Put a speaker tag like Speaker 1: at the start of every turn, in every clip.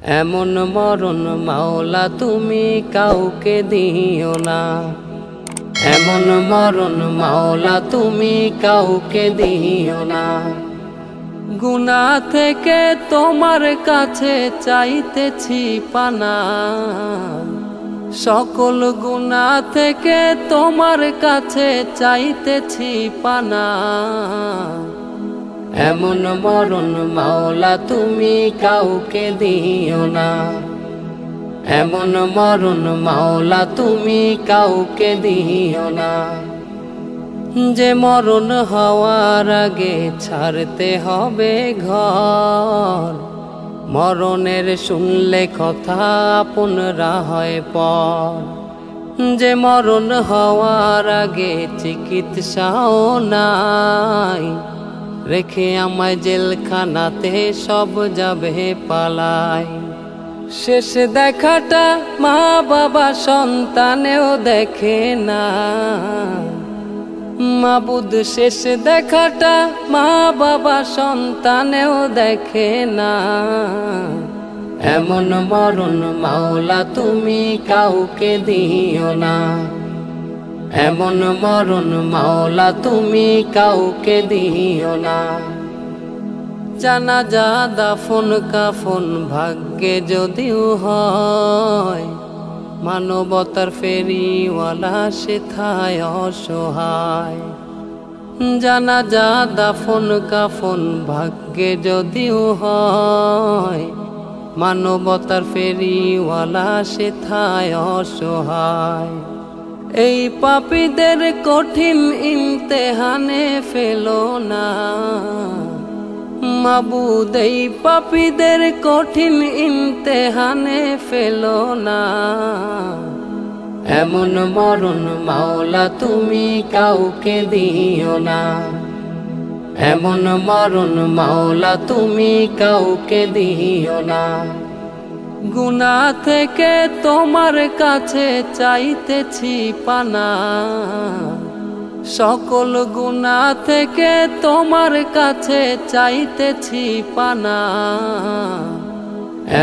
Speaker 1: এমন মরণ মাওলা তুমি কাউকে দিও না। এমন মরণ মাওলা তুমি কাউকে দিও না। গুনাহ থেকে তোমার কাছে চাইতেছি পানা, সকল গুনাহ থেকে তোমার কাছে চাইতেছি পানা। এমন মরণ মাওলা তুমি কাউকে দিও না। এমন মরণ মাওলা তুমি কাউকে দিও না। যে মরণ হওয়ার আগে ছাড়তে হবে ঘর, মরণের শুনলে কথা আপনরা হয় পর। যে মরণ হওয়ার আগে চিকিৎসাও নাই, রেখে আমায় জেলখানাতে সব যাবে পালাই। শেষ দেখাটা মা বাবা সন্তানেও দেখে না, মাবুদ শেষ দেখাটা মা বাবা সন্তানেও দেখে না। এমন মরণ মাওলা তুমি কাউকে দিও না। এমন মরণ মাওলা তুমি কাউকে দিও না। জানাজা দাফন কাফন ভাগ্যে যদিও হয়, মানবতার ফেরিওয়ালা সেথায় অসহায়। জানাজা দাফন কাফন ভাগ্যে যদিও হয়, মানবতার ফেরিওয়ালা সেথায় অসহায়। এই পাপীদের কঠিন ইমতেহানে ফেলো না, মাবুদ এই পাপীদের কঠিন ইমতেহানে ফেলো না। এমন মরণ মাওলা তুমি কাউকে দিও না। এমন মরণ মাওলা তুমি কাউকে দিও না। গুনাহ থেকে তোমার কাছে চাইতেছি পানা, সকল গুনাহ থেকে তোমার কাছে চাইতেছি পানা।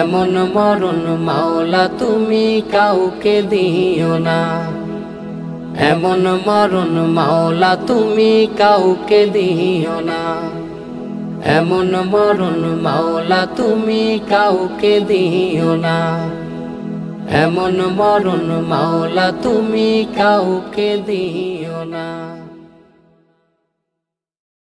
Speaker 1: এমন মরণ মাওলা তুমি কাউকে দিও না। এমন মরণ মাওলা তুমি কাউকে দিও না। এমন মরণ মাওলা তুমি কাউকে দিও না। এমন মরণ মাওলা তুমি কাউকে দিও না।